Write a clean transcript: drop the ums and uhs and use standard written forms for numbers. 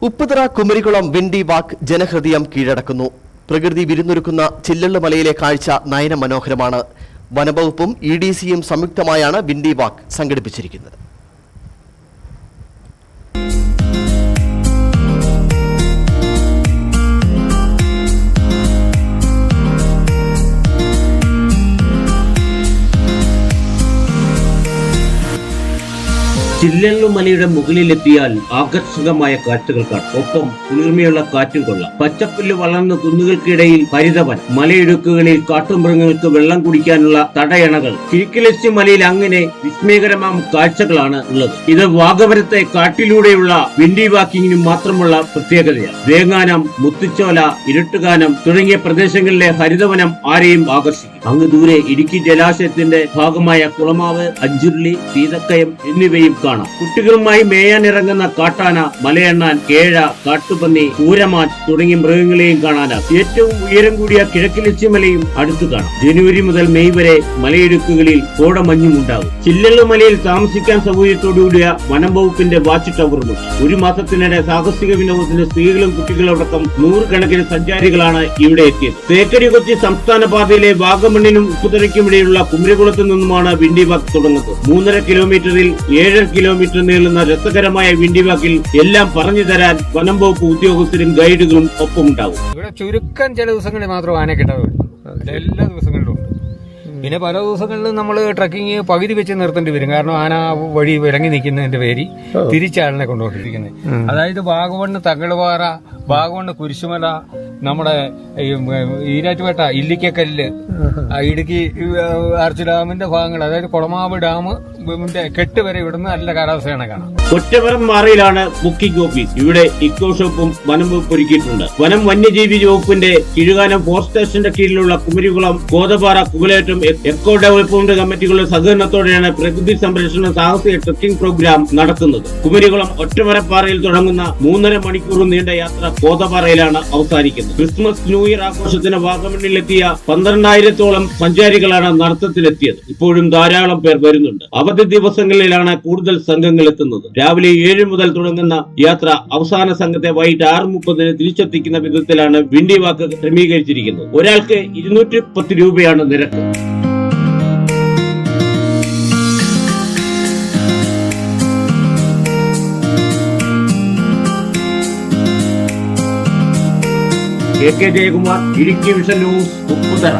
ഉപ്പുതറ കുമരികുളം വിണ്ടി വാക്ക് ജനഹൃദയം കീഴടക്കുന്നു. പ്രകൃതി വിരുന്നൊരുക്കുന്ന ചില്ലള്ള് മലയിലെ കാഴ്ച നയന മനോഹരമാണ്. വനംവകുപ്പും EDCയും സംയുക്തമായാണ് വിണ്ടി വാക്ക് സംഘടിപ്പിച്ചിരിക്കുന്നത്. ചില്ലള്ളുമലയുടെ മുകളിലെത്തിയാൽ ആകർഷകമായ കാഴ്ചകൾ കാണാം. ഒപ്പം കുളിർമയുള്ള കാറ്റും കൊള്ളാം. പച്ചപ്പുല്ല് വളർന്ന കുന്നുകൾക്കിടയിൽ ഹരിതവൻ, മലയിടുക്കുകളിൽ കാട്ടുമൃഗങ്ങൾക്ക് വെള്ളം കുടിക്കാനുള്ള തടയണകൾ. കിഴക്കിലച്ചി മലയിൽ അങ്ങനെ വിസ്മയകരമായ കാഴ്ചകളാണ് ഉള്ളത്. ഇത് വാഗമരത്തെ കാട്ടിലൂടെയുള്ള വിണ്ടി വാക്കിങ്ങിനും മാത്രമുള്ള പ്രത്യേകതയാണ്. വേങ്ങാനം, മുത്തുച്ചോല, ഇരുട്ടുകാനം തുടങ്ങിയ പ്രദേശങ്ങളിലെ ഹരിതവനം ആരെയും ആകർഷിക്കും. അങ്ങ് ദൂരെ ഇടുക്കി ജലാശയത്തിന്റെ ഭാഗമായ കുളമാവ്, അഞ്ചുരുളി, സീതക്കയം എന്നിവയും കാണാം. കുട്ടികളുമായി മേയാനിറങ്ങുന്ന കാട്ടാന, മലയണ്ണാൻ, കേഴ, കാട്ടുപന്നി, ഊരമാൻ തുടങ്ങിയ മൃഗങ്ങളെയും കാണാനാകും. ഏറ്റവും ഉയരം കൂടിയ കിഴക്കിലച്ചിമലയും അടുത്തു കാണാം. ജനുവരി മുതൽ മെയ് വരെ മലയിടുക്കുകളിൽ കോടമഞ്ഞും ഉണ്ടാകും. ചില്ലള്ള് മലയിൽ താമസിക്കാൻ സൗകര്യത്തോടുകൂടിയ വനം വകുപ്പിന്റെ വാച്ച് ടവറുമുണ്ട്. ഒരു മാസത്തിനിടെ സാഹസിക വിനോദത്തിന് സ്ത്രീകളും കുട്ടികളടക്കം നൂറുകണക്കിന് സഞ്ചാരികളാണ് ഇവിടെ എത്തിയത്. തേക്കടി കൊച്ചി സംസ്ഥാന പാതയിലെ വാഗമണ്ണിനും ഉപ്പുതറയ്ക്കുമിടെയുള്ള കുമരികുളത്തു നിന്നുമാണ് വിണ്ടി വാക്ക് തുടങ്ങുന്നത്. 3.5 കിലോമീറ്ററിൽ 7 കിലോമീറ്റർ നീളുന്ന രസകരമായ വിണ്ടി വാക്കിൽ എല്ലാം പറഞ്ഞു തരാൻ വനം വകുപ്പ് ഉദ്യോഗസ്ഥരും ഗൈഡുകളും ഒപ്പമുണ്ടാവും. ഇവിടെ ചുരുക്കം ചില ദിവസങ്ങളിൽ മാത്രം ആന കിട്ടാറുള്ളൂ. എല്ലാ ദിവസങ്ങളിലും ഉണ്ട്. പിന്നെ പല ദിവസങ്ങളിലും നമ്മൾ ട്രക്കിങ് പകുതി വെച്ച് നിർത്തേണ്ടി വരും. കാരണം ആന വഴി ഇറങ്ങി നിൽക്കുന്നതിന്റെ പേര് തിരിച്ചാളിനെ കൊണ്ടുപോയിട്ടിരിക്കുന്നത്. അതായത് വാഗമണ്ണ്, തകൾവാറ, വാഗമണ്ണ്, കുരിശുമല, നമ്മുടെ ഈരാറ്റുപേട്ട, ഇല്ലിക്കക്കല്ല്, ഇടുക്കി ആർച്ച് ഡാമിന്റെ ഭാഗങ്ങൾ, അതായത് കുളമാവ് ഡാം കെട്ട് വരെ ഇവിടുന്ന് നല്ല കാലാവസ്ഥയാണ് കാണാം. ഒറ്റമരം മാറയിലാണ് ബുക്കിംഗ് ഓഫീസ്. ഇവിടെ ഇക്കോ ഷോപ്പും വനം വകുപ്പ് ഒരുക്കിയിട്ടുണ്ട്. വനം വന്യജീവി വകുപ്പിന്റെ കിഴുകാനം ഫോറസ്റ്റ് സ്റ്റേഷന്റെ കീഴിലുള്ള കുമരികുളം, കോതപാറ, കുമലേറ്റം എക്കോ ഡെവലപ്മെന്റ് കമ്മിറ്റികളുടെ സഹകരണത്തോടെയാണ് പ്രകൃതി സംരക്ഷണ സാഹസിക ട്രക്കിംഗ് പ്രോഗ്രാം നടത്തുന്നത്. കുമരികുളം ഒറ്റമരപ്പാറയിൽ തുടങ്ങുന്ന 3.5 മണിക്കൂർ നീണ്ട യാത്ര കോതപാറയിലാണ് അവസാനിക്കുന്നത്. ക്രിസ്മസ്, ന്യൂ ഇയർ ആഘോഷത്തിന് വാഗമണ്ണിലെത്തിയ 12,000-ഓളം സഞ്ചാരികളാണ് നടത്തത്തിലെത്തിയത്. ഇപ്പോഴും ധാരാളം പേർ വരുന്നുണ്ട്. അവധി ദിവസങ്ങളിലാണ് കൂടുതൽ സംഘങ്ങൾ എത്തുന്നത്. രാവിലെ 7 മുതൽ തുടങ്ങുന്ന യാത്ര അവസാന സംഘത്തെ വൈകിട്ട് 6:30 തിരിച്ചെത്തിക്കുന്ന വിധത്തിലാണ് വിണ്ടി വാക്ക് ക്രമീകരിച്ചിരിക്കുന്നത്. ഒരാൾക്ക് 210 രൂപയാണ് നിരക്ക്. KK Jayakumar, Idukki vision news, Upputhara.